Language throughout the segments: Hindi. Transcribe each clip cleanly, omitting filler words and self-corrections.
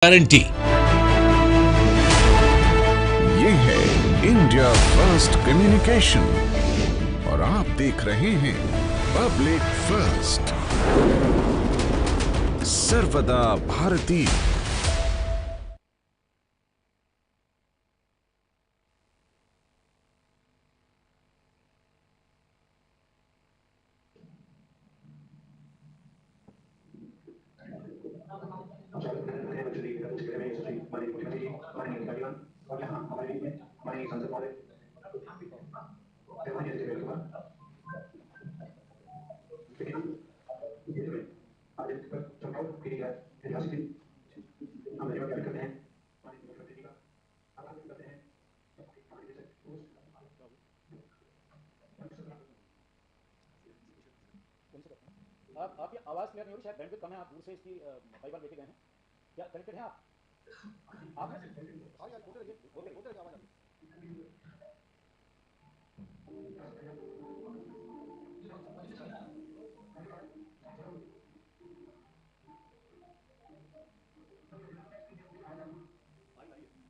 गारंटी। ये है इंडिया फर्स्ट कम्युनिकेशन और आप देख रहे हैं पब्लिक फर्स्ट, सर्वदा भारतीय। और यहाँ हमारे बीच में हमारे सांसद महोदय आज चुनाव के ऐतिहासिक दिन हम धन्यवाद करते हैं मुख्यमंत्री जी का, आभार व्यक्त करते हैं आपकी आवाज क्लियर नहीं हो रही, शायद बैंडविड्थ कम है, आप दूर से इसकी फाइबर लेके गए हैं क्या? कनेक्टेड हैं आप? हाँ यार बोलते रहिए आवाज आती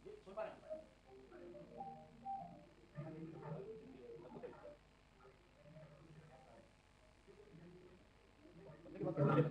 ये सुन पा रहे हैं? के बाद करना है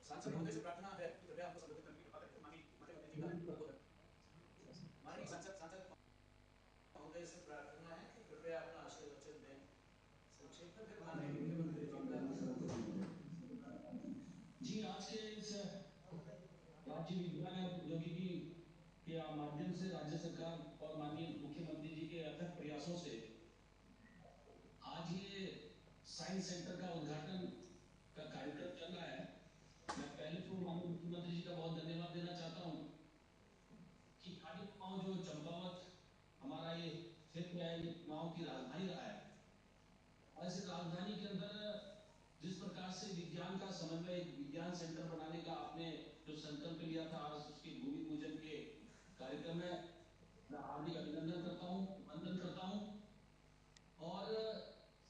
सांसद महोदय से प्रार्थना है कि कृपया हमको संबोधित करने की कृपा करें। माननीय मुख्यमंत्री जी का अनुरोध है। माननीय सांसद महोदय से प्रार्थना है कि कृपया अपना आशीर्वचन दें। संक्षेप में फिर माननीय मुख्यमंत्री जी का आज के इस राज्य विज्ञान एवं प्रौद्योगिकी के माध्यम से राज्य सरकार और माननीय मुख्यमंत्री जी के अथक प्रयासों से आज ये साइंस सेंटर का उद्घाटन का कार्यक्रम चल रहा है। मैं पहले तो माननीय मुख्यमंत्री जी का बहुत धन्यवाद देना चाहता हूँ कि खादी कुमाऊं जो चंपावत हमारा ये क्षेत्र है, ये कुमाऊं की राजधानी रहा है और इस राजधानी के अंदर जिस प्रकार से विज्ञान का समन्वय, विज्ञान सेंटर बनाने का आपने जो संकल्प लिया था, आज उसके भूमि पूजन के कार्यक्रम में मैं हार्दिक अभिनंदन करता हूँ, वंदन करता हूँ और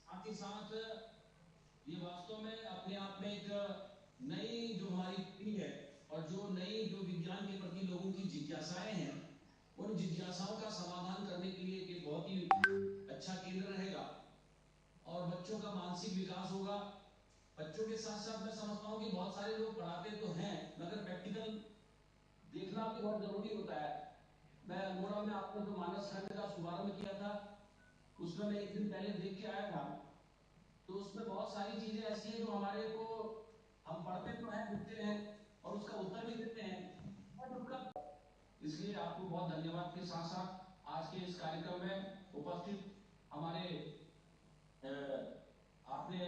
साथ ही साथ ये वास्तव में अपने आप में एक नई जो हमारी पीढ़ी है और जो नई जो विज्ञान के प्रति लोगों की जिज्ञासाएं हैं, उन जिज्ञासाओं का समाधान करने के लिए एक बहुत ही अच्छा केंद्र रहेगा और बच्चों का मानसिक विकास होगा। बच्चों के साथ साथ मैं समझता हूँ कि बहुत सारे लोग पढ़ाते तो हैं मगर प्रैक्टिकल देखना भी बहुत जरूरी होता है। मैं अल्मोड़ा में आपने जो मानस खंड का शुभारंभ किया था उसमें मैं एक दिन पहले देख के आया था, तो उसमें बहुत सारी चीजें ऐसी हैं जो हमारे को हम पढ़ते तो हैं, लिखते हैं और उसका उत्तर भी देते हैं, इसलिए आपको बहुत धन्यवाद के साथ साथ आज के इस कार्यक्रम में उपस्थित हमारे आपने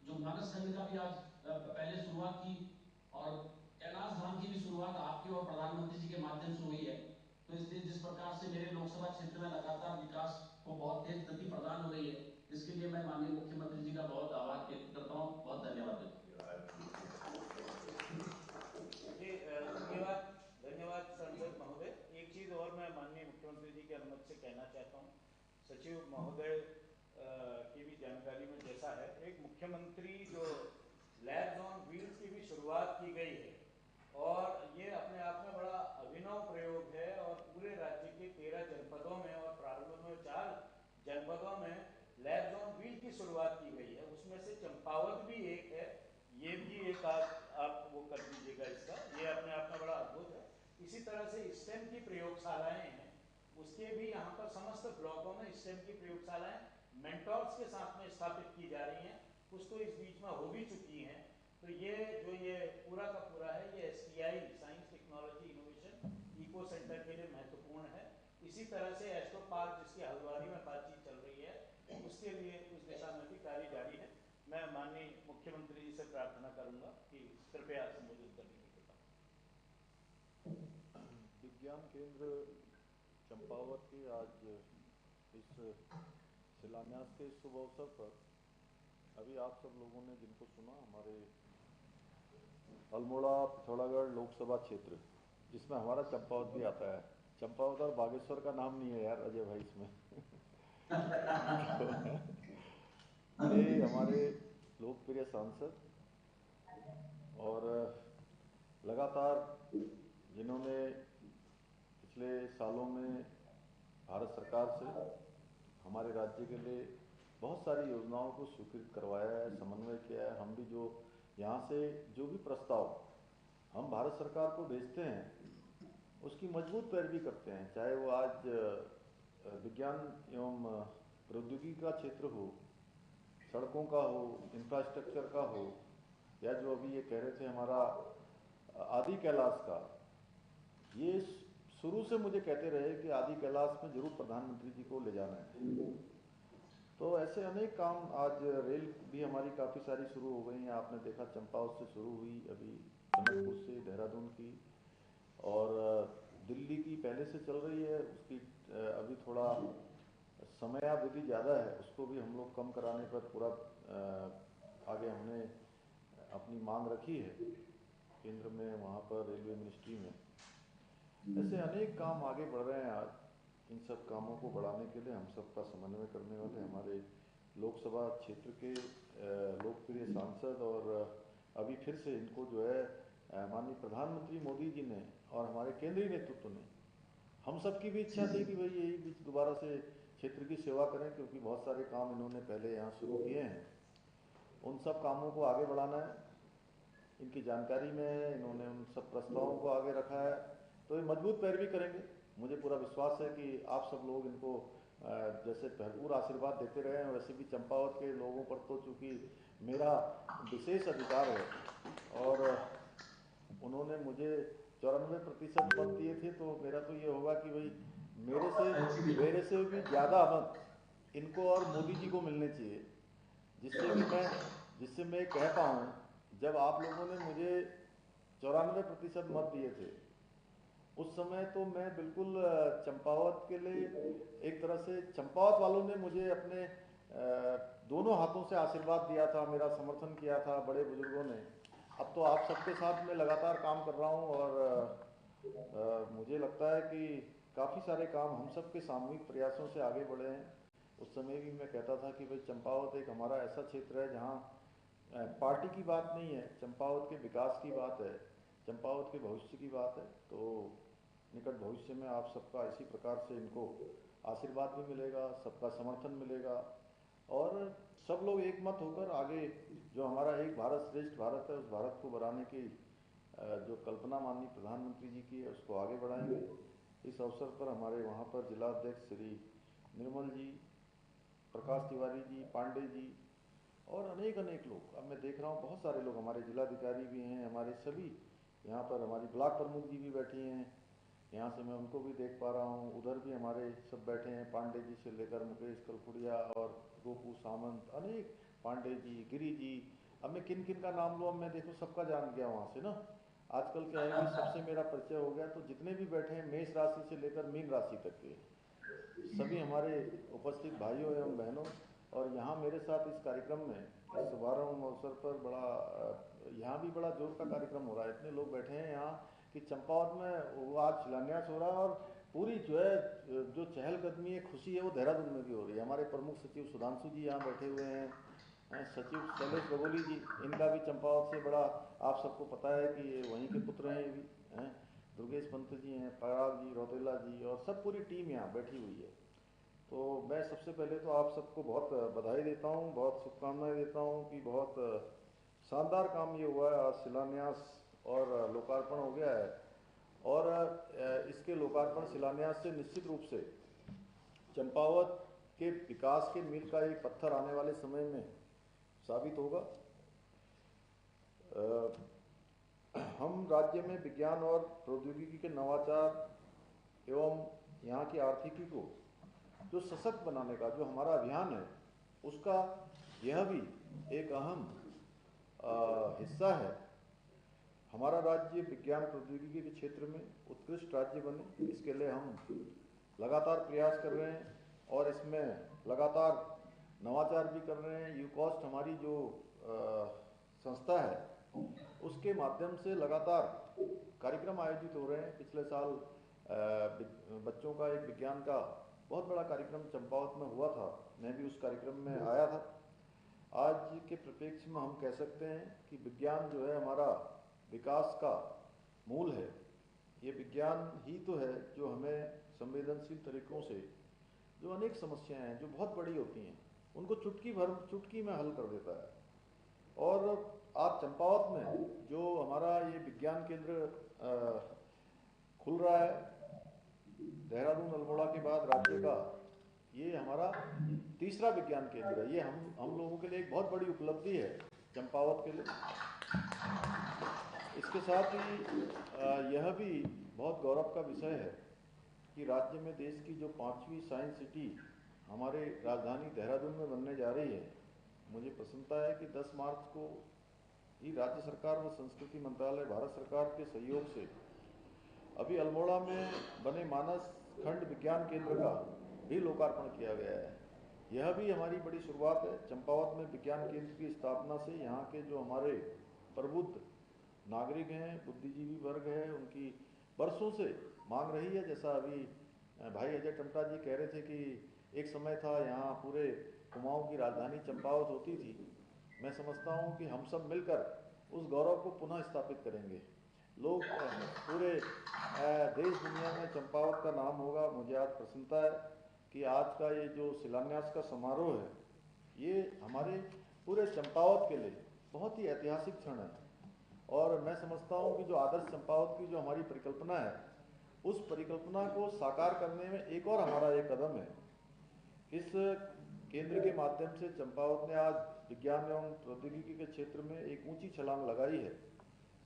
जो मानस खंड का भी आज पहले शुरुआत की और कैलाश धाम की भी शुरुआत आपके और प्रधानमंत्री जी के माध्यम से हुई है, तो इसलिए जिस प्रकार से मेरे लोकसभा क्षेत्र में लगातार विकास को बहुत तेज गति प्रदान हो रही है, इसके लिए मैं माननीय मुख्यमंत्री जी का बहुत आभार व्यक्त करता हूँ। बहुत धन्यवाद जी। धन्यवाद धन्यवाद सांसद महोदय। एक चीज और मैं माननीय मुख्यमंत्री जी की अनुमति से कहना चाहता हूँ। सचिव महोदय की भी जानकारी में जैसा है, एक मुख्यमंत्री जो लैब्स ऑन व्हील्स की भी शुरुआत की गई है और ये अपने आप में बड़ा अभिनव प्रयोग है और पूरे राज्य के 13 जनपदों में और प्रारंभ में 4 जनपदों में लैब्स ऑन व्हील की शुरुआत की गई है, उसमें से चंपावत भी एक है। ये भी एक आप वो कर दीजिएगा इसका, ये अपने आप में बड़ा अद्भुत है। इसी तरह से स्टेम की प्रयोगशालाएं हैं, उसके भी यहाँ पर समस्त ब्लॉकों में स्टेम की प्रयोगशालाएं मेंटोर्स के साथ में स्थापित की जा रही हैं, कुछ तो इस बीच में हो भी चुकी हैं। तो ये जो ये पूरा का पूरा है, ये STI science technology innovation eco centre के लिए तरह से एस्ट्रो पार्क जिसकी हल्द्वानी में बातचीत चल रही है, उसके लिए उस दिशा में भी कार्य जारी है। मैं माननीय मुख्यमंत्री जी से प्रार्थना करूंगा कि कृपया संबोधित करने की कृपा। विज्ञान केंद्र चंपावत के आज इस शिलान्यास के शुभ अवसर पर अभी आप सब लोगों ने जिनको सुना, हमारे अल्मोड़ा पिथौरागढ़ लोकसभा क्षेत्र जिसमें हमारा चंपावत भी आता है। चंपावत और बागेश्वर का नाम नहीं है यार अजय भाई इसमें। तो ये हमारे लोकप्रिय सांसद और लगातार जिन्होंने पिछले सालों में भारत सरकार से हमारे राज्य के लिए बहुत सारी योजनाओं को स्वीकृत करवाया है, समन्वय किया है। हम भी जो यहाँ से जो भी प्रस्ताव हम भारत सरकार को भेजते हैं उसकी मजबूत पैरवी करते हैं, चाहे वो आज विज्ञान एवं प्रौद्योगिकी का क्षेत्र हो, सड़कों का हो, इंफ्रास्ट्रक्चर का हो, या जो अभी ये कह रहे थे हमारा आदि कैलाश का। ये शुरू से मुझे कहते रहे कि आदि कैलाश में जरूर प्रधानमंत्री जी को ले जाना है। तो ऐसे अनेक काम, आज रेल भी हमारी काफ़ी सारी शुरू हो गई हैं। आपने देखा चंपावत से शुरू हुई, अभी टनकपुर से देहरादून की, और दिल्ली की पहले से चल रही है। उसकी अभी थोड़ा समयावधि ज़्यादा है, उसको भी हम लोग कम कराने पर पूरा आगे हमने अपनी मांग रखी है केंद्र में, वहाँ पर रेलवे मिनिस्ट्री में। ऐसे अनेक काम आगे बढ़ रहे हैं। आज इन सब कामों को बढ़ाने के लिए हम सबका समन्वय करने वाले हमारे लोकसभा क्षेत्र के लोकप्रिय सांसद, और अभी फिर से इनको जो है माननीय प्रधानमंत्री मोदी जी ने और हमारे केंद्रीय नेतृत्व ने, हम सबकी भी इच्छा थी कि भाई यही बीच दोबारा से क्षेत्र की सेवा करें, क्योंकि बहुत सारे काम इन्होंने पहले यहाँ शुरू किए हैं। उन सब कामों को आगे बढ़ाना है, इनकी जानकारी में है, इन्होंने उन सब प्रस्तावों को आगे रखा है, तो ये मजबूत पैरवी करेंगे। मुझे पूरा विश्वास है कि आप सब लोग इनको जैसे भरपूर आशीर्वाद देते रहे हैं, वैसे भी चंपावत के लोगों पर तो चूँकि मेरा विशेष अधिकार है, और उन्होंने मुझे 94% मत दिए थे, तो मेरा तो ये होगा कि भाई मेरे से भी ज़्यादा मत इनको और मोदी जी को मिलने चाहिए, जिससे मैं कह पाऊँ, जब आप लोगों ने मुझे 94% मत दिए थे उस समय तो मैं बिल्कुल चंपावत के लिए, एक तरह से चंपावत वालों ने मुझे अपने दोनों हाथों से आशीर्वाद दिया था, मेरा समर्थन किया था, बड़े बुजुर्गों ने। अब तो आप सबके साथ मैं लगातार काम कर रहा हूँ, और मुझे लगता है कि काफ़ी सारे काम हम सब के सामूहिक प्रयासों से आगे बढ़े हैं। उस समय भी मैं कहता था कि भाई चंपावत एक हमारा ऐसा क्षेत्र है जहाँ पार्टी की बात नहीं है, चंपावत के विकास की बात है, चंपावत के भविष्य की बात है। तो निकट भविष्य में आप सबका इसी प्रकार से इनको आशीर्वाद भी मिलेगा, सबका समर्थन मिलेगा, और सब लोग एक मत होकर आगे जो हमारा एक भारत श्रेष्ठ भारत है, उस भारत को बनाने की जो कल्पना माननीय प्रधानमंत्री जी की है, उसको आगे बढ़ाएंगे। इस अवसर पर हमारे वहाँ पर जिला अध्यक्ष श्री निर्मल जी, प्रकाश तिवारी जी, पांडे जी और अनेक लोग, अब मैं देख रहा हूँ बहुत सारे लोग, हमारे जिलाधिकारी भी हैं, हमारे सभी यहाँ पर, हमारी ब्लॉक प्रमुख जी भी बैठी हैं, यहाँ से मैं उनको भी देख पा रहा हूँ। उधर भी हमारे सब बैठे हैं, पांडे जी से लेकर मुकेश कलखुड़िया और गोपू सामंत, अनेक, पांडे जी, गिरी जी। अब मैं किन किन का नाम लूँ, अब मैं देखो सबका जान गया वहाँ से ना। आजकल क्या है कि सबसे मेरा परिचय हो गया, तो जितने भी बैठे हैं मेष राशि से लेकर मीन राशि तक के सभी हमारे उपस्थित भाइयों एवं बहनों, और यहाँ मेरे साथ इस कार्यक्रम में, इस शुभारंभ अवसर पर यहाँ भी बड़ा जोर का कार्यक्रम हो रहा है। इतने लोग बैठे हैं यहाँ कि चंपावत में वो आज शिलान्यास हो रहा है, और पूरी जो है जो चहलकदमी है, खुशी है, वो देहरादून में भी हो रही है। हमारे प्रमुख सचिव सुधांशु जी यहाँ बैठे हुए हैं, सचिव शैलेश बगोली जी, इनका भी चंपावत से बड़ा, आप सबको पता है कि ये वहीं के पुत्र हैं, ये भी हैं, दुर्गेश पंत जी हैं, पराग जी, रौतेला जी, और सब पूरी टीम यहाँ बैठी हुई है। तो मैं सबसे पहले तो आप सबको बहुत बधाई देता हूँ, बहुत शुभकामनाएं देता हूँ कि बहुत शानदार काम ये हुआ है। आज शिलान्यास और लोकार्पण हो गया है, और इसके लोकार्पण शिलान्यास से निश्चित रूप से चंपावत के विकास के मील का एक पत्थर आने वाले समय में साबित होगा। हम राज्य में विज्ञान और प्रौद्योगिकी के नवाचार एवं यहाँ की आर्थिकी को जो सशक्त बनाने का जो हमारा अभियान है, उसका यह भी एक अहम हिस्सा है। हमारा राज्य विज्ञान प्रौद्योगिकी के क्षेत्र में उत्कृष्ट राज्य बने, इसके लिए हम लगातार प्रयास कर रहे हैं और इसमें लगातार नवाचार भी कर रहे हैं। यूकॉस्ट हमारी जो संस्था है, उसके माध्यम से लगातार कार्यक्रम आयोजित हो रहे हैं। पिछले साल बच्चों का एक विज्ञान का बहुत बड़ा कार्यक्रम चंपावत में हुआ था, मैं भी उस कार्यक्रम में आया था। आज के परिप्रेक्ष्य में हम कह सकते हैं कि विज्ञान जो है हमारा विकास का मूल है। ये विज्ञान ही तो है जो हमें संवेदनशील तरीकों से जो अनेक समस्याएं हैं जो बहुत बड़ी होती हैं, उनको चुटकी में हल कर देता है। और आज चंपावत में जो हमारा ये विज्ञान केंद्र खुल रहा है, देहरादून अल्मोड़ा के बाद राज्य का ये हमारा तीसरा विज्ञान केंद्र है। ये हम लोगों के लिए एक बहुत बड़ी उपलब्धि है चंपावत के लिए। इसके साथ ही यह भी बहुत गौरव का विषय है कि राज्य में देश की जो 5वीं साइंस सिटी हमारे राजधानी देहरादून में बनने जा रही है। मुझे प्रसन्नता है कि 10 मार्च को ही राज्य सरकार व संस्कृति मंत्रालय भारत सरकार के सहयोग से अभी अल्मोड़ा में बने मानस खंड विज्ञान केंद्र का भी लोकार्पण किया गया है। यह भी हमारी बड़ी शुरुआत है। चंपावत में विज्ञान केंद्र की स्थापना से यहाँ के जो हमारे प्रबुद्ध नागरिक हैं, बुद्धिजीवी वर्ग है, उनकी वर्षों से मांग रही है। जैसा अभी भाई अजय टमटा जी कह रहे थे कि एक समय था यहाँ पूरे कुमाऊं की राजधानी चंपावत होती थी। मैं समझता हूँ कि हम सब मिलकर उस गौरव को पुनः स्थापित करेंगे। लोग पूरे देश दुनिया में चंपावत का नाम होगा। मुझे आज प्रसन्नता है कि आज का ये जो शिलान्यास का समारोह है, ये हमारे पूरे चंपावत के लिए बहुत ही ऐतिहासिक क्षण है। और मैं समझता हूँ कि जो आदर्श चंपावत की जो हमारी परिकल्पना है, उस परिकल्पना को साकार करने में एक और हमारा एक कदम है। इस केंद्र के माध्यम से चंपावत ने आज विज्ञान एवं प्रौद्योगिकी के क्षेत्र में एक ऊंची छलांग लगाई है,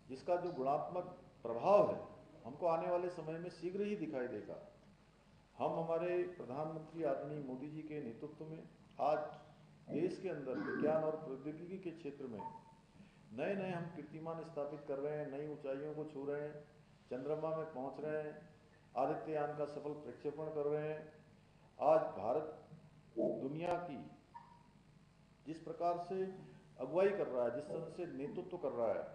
जिसका जो गुणात्मक प्रभाव है हमको आने वाले समय में शीघ्र ही दिखाई देगा। हम हमारे प्रधानमंत्री आदरणीय मोदी जी के नेतृत्व में आज देश के अंदर विज्ञान और प्रौद्योगिकी के क्षेत्र में नए नए हम कीर्तिमान स्थापित कर रहे हैं, नई ऊंचाइयों को छू रहे हैं, चंद्रमा में पहुंच रहे हैं, आदित्ययान का सफल प्रक्षेपण कर रहे हैं। आज भारत दुनिया की जिस प्रकार से अगुवाई कर रहा है, जिस तरह से नेतृत्व कर रहा है,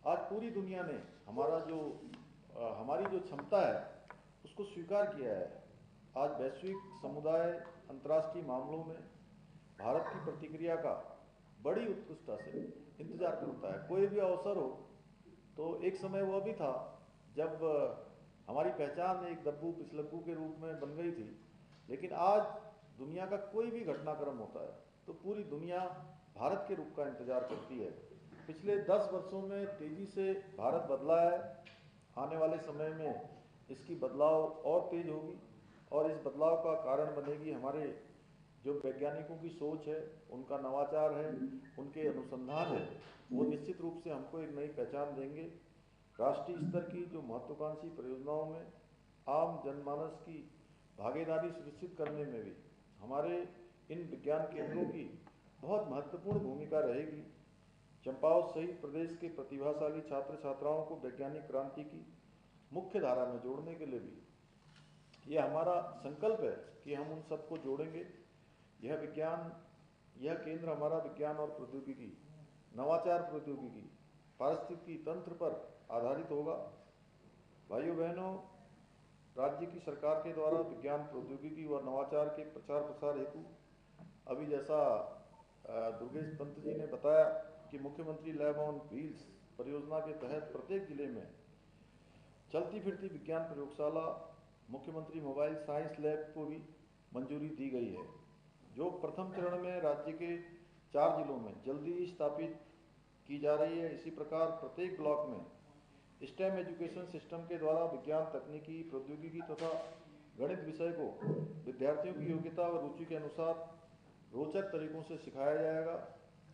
आज पूरी दुनिया ने हमारी जो क्षमता है उसको स्वीकार किया है। आज वैश्विक समुदाय अंतर्राष्ट्रीय मामलों में भारत की प्रतिक्रिया का बड़ी उत्कृष्टता से इंतजार करता है। कोई भी अवसर हो तो एक समय वह भी था जब हमारी पहचान एक दब्बू पिछलग्गू के रूप में बन गई थी, लेकिन आज दुनिया का कोई भी घटनाक्रम होता है तो पूरी दुनिया भारत के रूप का इंतजार करती है। पिछले 10 वर्षों में तेजी से भारत बदला है। आने वाले समय में इसकी बदलाव और तेज होगी और इस बदलाव का कारण बनेगी हमारे जो वैज्ञानिकों की सोच है, उनका नवाचार है, उनके अनुसंधान है, वो निश्चित रूप से हमको एक नई पहचान देंगे। राष्ट्रीय स्तर की जो महत्वाकांक्षी परियोजनाओं में आम जनमानस की भागीदारी सुनिश्चित करने में भी हमारे इन विज्ञान केंद्रों की बहुत महत्वपूर्ण भूमिका रहेगी। चंपावत सहित प्रदेश के प्रतिभाशाली छात्र छात्राओं को वैज्ञानिक क्रांति की मुख्य धारा में जोड़ने के लिए भी यह हमारा संकल्प है कि हम उन सबको जोड़ेंगे। यह केंद्र हमारा विज्ञान और प्रौद्योगिकी, नवाचार प्रौद्योगिकी, पारिस्थितिकी तंत्र पर आधारित होगा। भाइयों बहनों, राज्य की सरकार के द्वारा विज्ञान प्रौद्योगिकी व नवाचार के प्रचार प्रसार हेतु अभी जैसा दुर्गेश पंत जी ने बताया कि मुख्यमंत्री लैब ऑन व्हील्स परियोजना के तहत प्रत्येक जिले में चलती फिरती विज्ञान प्रयोगशाला, मुख्यमंत्री मोबाइल साइंस लैब को भी मंजूरी दी गई है, जो प्रथम चरण में राज्य के 4 जिलों में जल्दी ही स्थापित की जा रही है। इसी प्रकार प्रत्येक ब्लॉक में स्टेम एजुकेशन सिस्टम के द्वारा विज्ञान, तकनीकी, प्रौद्योगिकी तथा गणित विषय को विद्यार्थियों की योग्यता और रुचि के अनुसार रोचक तरीकों से सिखाया जाएगा।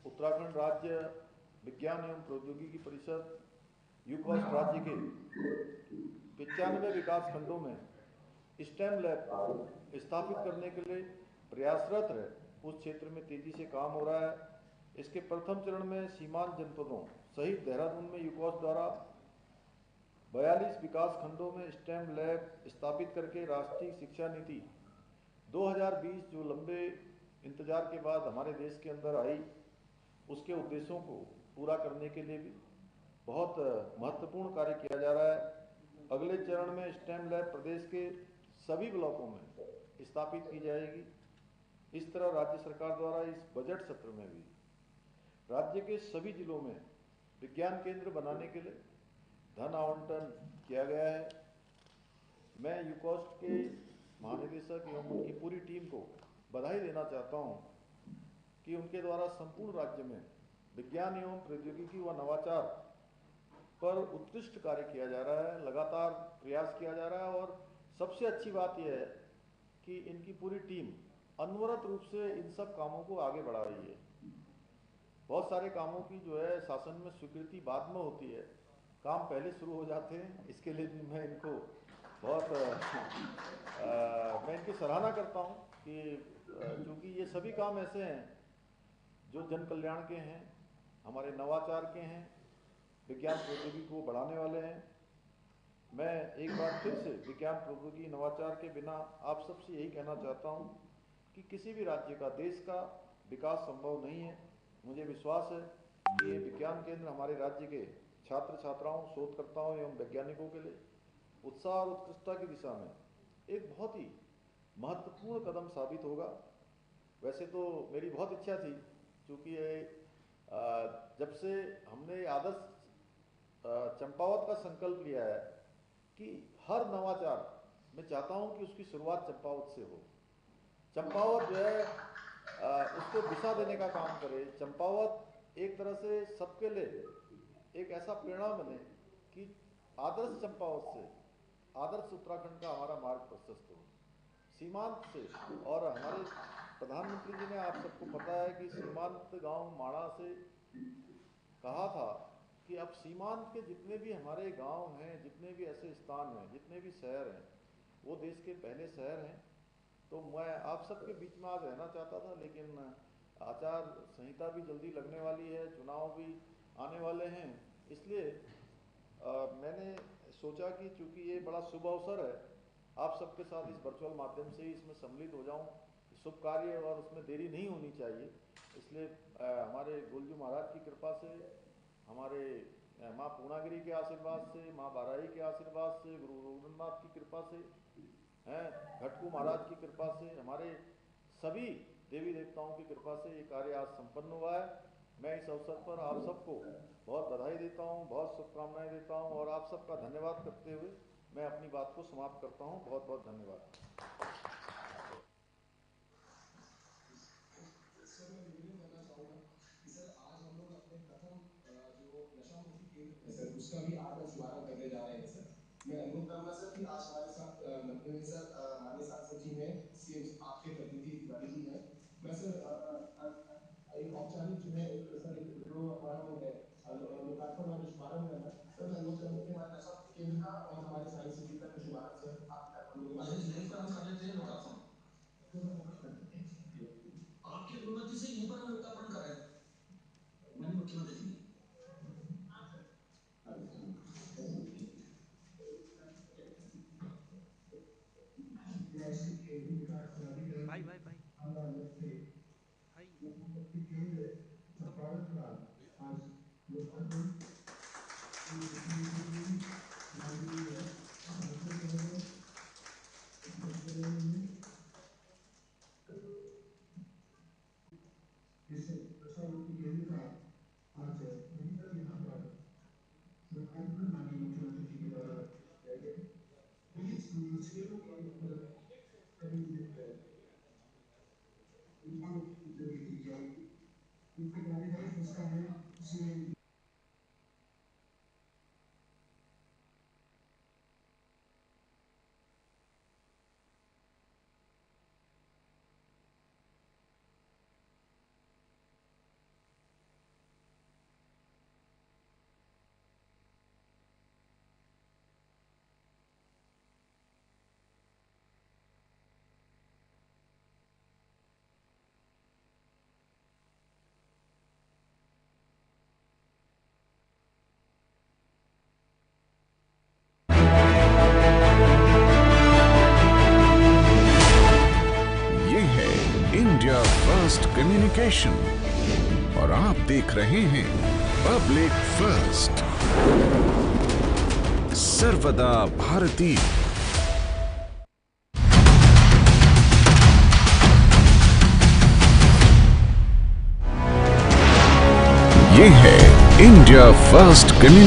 उत्तराखंड राज्य विज्ञान एवं प्रौद्योगिकी परिषद यूकॉस्ट राज्य के 95 विकास खंडों में स्टेम लैब स्थापित करने के लिए प्रयासरत है। उस क्षेत्र में तेजी से काम हो रहा है। इसके प्रथम चरण में सीमांत जनपदों सहित देहरादून में यूकॉस द्वारा 42 विकास खंडों में स्टेम लैब स्थापित करके राष्ट्रीय शिक्षा नीति 2020 जो लंबे इंतजार के बाद हमारे देश के अंदर आई, उसके उद्देश्यों को पूरा करने के लिए भी बहुत महत्वपूर्ण कार्य किया जा रहा है। अगले चरण में स्टेम लैब प्रदेश के सभी ब्लॉकों में स्थापित की जाएगी। इस तरह राज्य सरकार द्वारा इस बजट सत्र में भी राज्य के सभी जिलों में विज्ञान केंद्र बनाने के लिए धन आवंटन किया गया है। मैं यूकॉस्ट के महानिदेशक एवं उनकी पूरी टीम को बधाई देना चाहता हूं कि उनके द्वारा संपूर्ण राज्य में विज्ञान एवं प्रौद्योगिकी व नवाचार पर उत्कृष्ट कार्य किया जा रहा है। लगातार प्रयास किया जा रहा है और सबसे अच्छी बात यह है कि इनकी पूरी टीम अनवरत रूप से इन सब कामों को आगे बढ़ा रही है। बहुत सारे कामों की जो है शासन में स्वीकृति बाद में होती है, काम पहले शुरू हो जाते हैं। इसके लिए भी मैं इनको बहुत मैं इनकी सराहना करता हूं कि क्योंकि ये सभी काम ऐसे हैं जो जन कल्याण के हैं, हमारे नवाचार के हैं, विज्ञान प्रौद्योगिकी को बढ़ाने वाले हैं। मैं एक बार फिर से विज्ञान प्रौद्योगिकी नवाचार के बिना आप सबसे यही कहना चाहता हूं कि किसी भी राज्य का, देश का विकास संभव नहीं है। मुझे विश्वास है कि ये विज्ञान केंद्र हमारे राज्य के छात्र छात्राओं, शोधकर्ताओं एवं वैज्ञानिकों के लिए उत्साह और उत्कृष्टता की दिशा में एक बहुत ही महत्वपूर्ण कदम साबित होगा। वैसे तो मेरी बहुत इच्छा थी, क्योंकि जब से हमने आदर्श चंपावत का संकल्प लिया है कि हर नवाचार मैं चाहता हूं कि उसकी शुरुआत चंपावत से हो। चंपावत जो है उसको दिशा देने का काम करे। चंपावत एक तरह से सबके लिए एक ऐसा प्रेरणा बने कि आदर्श चंपावत से आदर्श उत्तराखंड का हमारा मार्ग प्रशस्त हो, सीमांत से। और हमारे प्रधानमंत्री जी ने, आप सबको पता है कि सीमांत गांव माणा से कहा था कि अब सीमांत के जितने भी हमारे गांव हैं, जितने भी ऐसे स्थान हैं, जितने भी शहर हैं, वो देश के पहले शहर हैं। तो मैं आप सबके बीच में आज रहना चाहता था, लेकिन आचार संहिता भी जल्दी लगने वाली है, चुनाव भी आने वाले हैं, इसलिए मैंने सोचा कि चूंकि ये बड़ा शुभ अवसर है, आप सबके साथ इस वर्चुअल माध्यम से ही इसमें सम्मिलित हो जाऊं। शुभ कार्य और उसमें देरी नहीं होनी चाहिए, इसलिए हमारे गोलजू महाराज की कृपा से, हमारे माँ पूर्णागिरी के आशीर्वाद से, माँ बाराही के आशीर्वाद से, गुरु रघुनाथ की कृपा से, हैं घटकू महाराज की कृपा से, हमारे सभी देवी देवताओं की कृपा से ये कार्य आज संपन्न हुआ है। मैं इस अवसर पर आप सबको बहुत बधाई देता हूँ, बहुत शुभकामनाएं देता हूँ और आप सबका धन्यवाद करते हुए मैं अपनी बात को समाप्त करता हूँ। बहुत बहुत धन्यवाद। उसका भी आज हम शुभारंभ करने जा रहे हैं सर। मैं अनुरोध करूंगा सर कि आज हमारे साथ मंच में सर हमारे साथ सचिव हैं, सीएम आपके प्रतिनिधि तिवारी जी हैं। मैं सर एक औपचारिक जो है सर एक जो हमारा वो है लोकार्पण और शुभारंभ है सर। मैं अनुरोध करूंगा कि हमारे नशा मुक्ति केंद्र का और हमारे साइंस सिटी का शुभारंभ सर आप कर आपकी अनुमति से यहीं पर हम लोकार्पण कर रहे हैं माननीय मुख्यमंत्री जी। भाई भाई भाई कम्युनिकेशन और आप देख रहे हैं पब्लिक फर्स्ट, सर्वदा भारतीय। ये है इंडिया फर्स्ट कम्युनिकेशन।